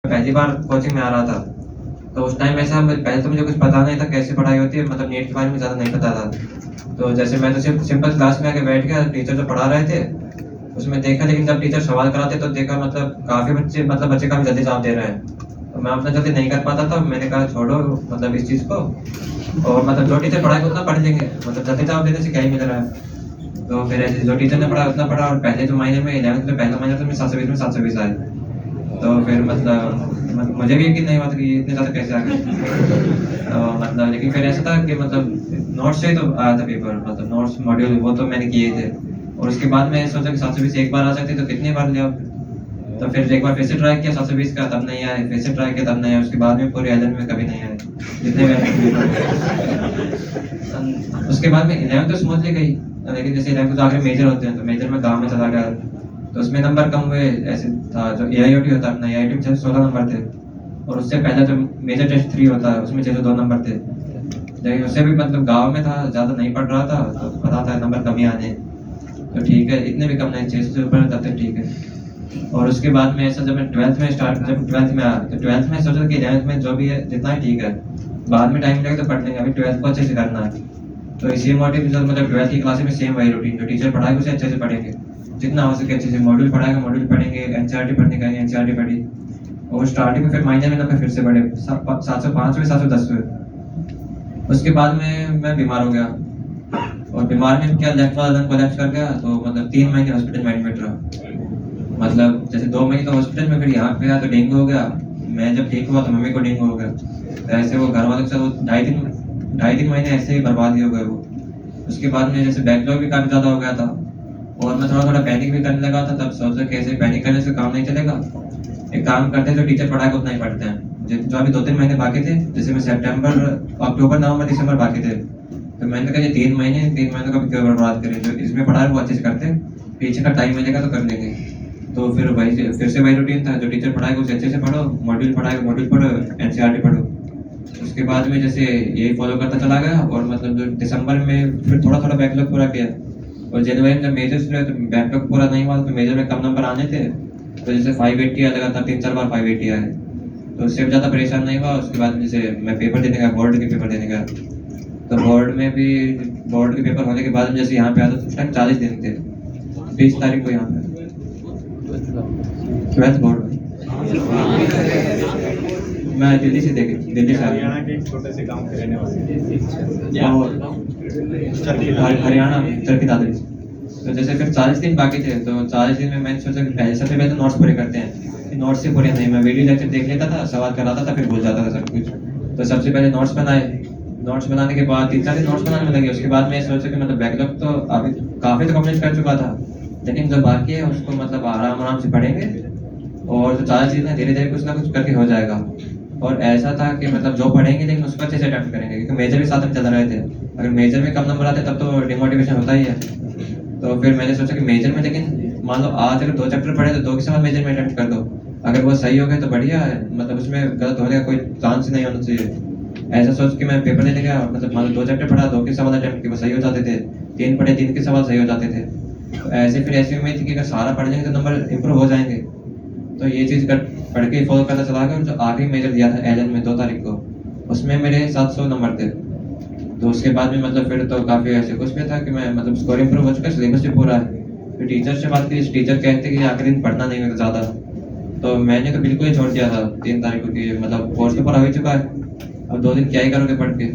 पहली बार कोचिंग में आ रहा था, तो उस टाइम ऐसा पहले तो मुझे कुछ पता नहीं था कैसे पढ़ाई होती है, मतलब नीट के बारे में ज़्यादा नहीं पता था। तो जैसे मैं तो सिर्फ सिंपल क्लास में आके बैठ गया, टीचर जो पढ़ा रहे थे उसमें देखा, लेकिन जब टीचर सवाल कराते तो देखा मतलब काफ़ी बच्चे काफ़ी जल्दी जवाब दे रहे हैं। तो मैं उतना जल्दी नहीं कर पाता था, मैंने कहा छोड़ो मतलब इस चीज़ को, और मतलब जो टीचर पढ़ाए उतना पढ़ लेंगे, मतलब जल्दी जवाब देने से क्या ही मिल रहा है। तो फिर ऐसे जो टीचर ने पढ़ा उतना पढ़ा, और पहले जो महीने में 11th में पहला महीना था, मैं 720 आए। तो फिर मतलब मुझे भी यकीन नहीं हुआ था कि ये इतने ज़्यादा कैसे आ गए। तो मतलब लेकिन फिर ऐसा था कि मतलब नोट्स से ही तो आया था पेपर, मतलब नोट्स मॉड्यूल वो तो मैंने किए थे, और उसके बाद मैं सोचा कि 720 एक बार आ सकते तो कितनी बार लिया। तो फिर एक बार फिर से ट्राई किया 720 का, तब नहीं आए, फिर से ट्राई किया तब नहीं आया, उसके बाद में पूरे आइलैंड में कभी नहीं आए जितने मैं उसके बाद में 11th तो स्मूथली गई, लेकिन जैसे 11th तो आखिर मेजर होते हैं, तो मेजर में गाँव में चला गया, तो उसमें नंबर कम हुए। ऐसे था जो AIOT होता है अपना, AIOT में 16 नंबर थे, और उससे पहले जो मेजर टेस्ट 3 होता है उसमें 602 नंबर थे। लेकिन उससे भी मतलब गांव में था, ज़्यादा नहीं पढ़ रहा था, तो पता था नंबर कम ही आने, तो ठीक है, इतने भी कम नहीं, 600 से ऊपर तब तक ठीक है। और उसके बाद में ऐसा जब मैं 12th में आया, तो 12th में सोचा कि 11th में जो भी है जितना ही ठीक है, बाद में टाइम लगेगा तो पढ़ लेंगे, अभी 12th को अच्छे से करना है। तो इसी मोटिव के साथ मतलब 12th की क्लास में सेम वही रूटीन, जो टीचर पढ़ाएगा उसे अच्छे से पढ़ेंगे, जितना हो सके अच्छे से मॉड्यूल पढ़ाएगा, मॉड्यूल पढ़ेंगे, NCERT पढ़ने का NCERT पढ़ी, और स्टार्टिंग में फिर महीने में नंबर फिर से बढ़े 705 हुए, 710 हुए। उसके बाद में मैं बीमार हो गया, और बीमार में क्या लेफ्ट वाला लंग कोलैप्स कर गया, तो मतलब 3 महीने हॉस्पिटल में एडमिट रहा। मतलब जैसे 2 महीने तो हॉस्पिटल में, फिर यहाँ पे आया तो डेंगू हो गया। मैं जब ठीक हुआ तो मम्मी को डेंगू हो गया, तो ऐसे वो घर वालों के साथ वो 2.5-3 महीने ऐसे ही बर्बाद ही हो गए वो। उसके बाद में जैसे बैकलॉग भी काफ़ी ज़्यादा हो गया था, और मैं थोड़ा थोड़ा पैनिक भी करने लगा था, तब सोचा कैसे पैनिक करने से काम नहीं चलेगा, एक काम करते हैं जो टीचर पढ़ाए उतना ही पढ़ते हैं। जो अभी 2-3 महीने बाकी थे, जैसे मैं सितंबर, अक्टूबर, नवंबर, दिसंबर बाकी थे, तो मैंने कहा ये 3 महीनों का भी क्यों बर्बाद करें, जो इसमें पढ़ा है वो अच्छे से करते हैं, पीछे का टाइम मिलेगा तो कर लेंगे। तो फिर से वही रूटीन था, जो टीचर पढ़ाएगा उसे अच्छे से पढ़ो, मॉड्यूल पढ़ाएगा मॉड्यूल पढ़ो, NCERT पढ़ो। उसके बाद में जैसे यही फॉलो करता चला गया, और मतलब जो दिसंबर में फिर थोड़ा थोड़ा बैकलॉग पूरा किया, और जनवरी में जब मेजर्स हुए तो बैकलॉग पूरा नहीं हुआ, तो मेजर में कम नंबर आने थे, तो जैसे 580 आया, लगातार 3-4 बार 580 आए, तो उससे भी ज़्यादा परेशान नहीं हुआ। उसके बाद जैसे मैं पेपर देने गया, बोर्ड के पेपर देने गया, तो बोर्ड के पेपर होने के बाद जैसे यहाँ पे आया तो उस टाइम 40 दिन थे, 20 तारीख को यहाँ पे 12th बोर्ड में मैं दिल्ली से आ गया, हरियाणा के एक छोटे से गांव के रहने वाले, और हरियाणा चरखी दादरी से। तो जैसे फिर 40 दिन बाकी थे, तो 40 दिन में मैंने सोचा कि सबसे पहले तो नोट्स पूरे करते हैं। नोट्स से पूरे नहीं, मैं वीडियो लेक्चर देख लेता था, सवाल कराता था, फिर भूल जाता था सब कुछ। तो सबसे पहले नोट्स बनाए, नोट्स बनाने के बाद 3-4 दिन नोट्स बनाने में लगे। उसके बाद मैं सोचा कि मतलब बैकलॉग तो अभी काफ़ी तो कंप्लीट कर चुका था, लेकिन जो बाकी है उसको मतलब आराम आराम से पढ़ेंगे, और जो 40 चीज़ें धीरे धीरे कुछ ना कुछ करके हो जाएगा। और ऐसा था कि मतलब जो पढ़ेंगे लेकिन उसको अच्छे से अटेम्प्ट करेंगे, क्योंकि मेजर भी साथ में चल रहे थे। अगर मेजर में कम नंबर आते तब तो डिमोटिवेशन होता ही है। तो फिर मैंने सोचा कि मेजर में, लेकिन मान लो आज अगर 2 चैप्टर पढ़े तो 2 के सवाल मेजर में अटेम्प्ट कर दो, अगर वो सही हो गए तो बढ़िया है, मतलब उसमें गलत होने का कोई चांस ही नहीं होना चाहिए। ऐसा सोच के मैं पेपर देने गया, मतलब मान लो 2 चैप्टर पढ़ा, 2 के सवाल अटेम्प्ट किए, वो सही हो जाते थे, 3 पढ़े, 3 के सवाल सही हो जाते थे। तो ऐसे फिर ऐसी उम्मीद थी कि अगर सारा पढ़ लेंगे तो नंबर इंप्रूव हो जाएंगे। तो ये चीज़ पढ़ के फॉलो करता चला गया। जो आखिरी मेजर दिया था एलन में 2 तारीख को, उसमें मेरे 700 नंबर थे। तो उसके बाद में मतलब फिर तो काफ़ी ऐसे कुछ भी था कि मैं मतलब स्कोर इंप्रूव हो चुका है, सिलेबस भी पूरा है। फिर टीचर से बात की, टीचर कहते कि आखिरी दिन पढ़ना नहीं होगा ज़्यादा, तो मैंने तो बिल्कुल ही छोड़ दिया था 3 तारीख को कि मतलब कोर्स तो पूरा हो चुका है, अब 2 दिन क्या ही करोगे पढ़ के।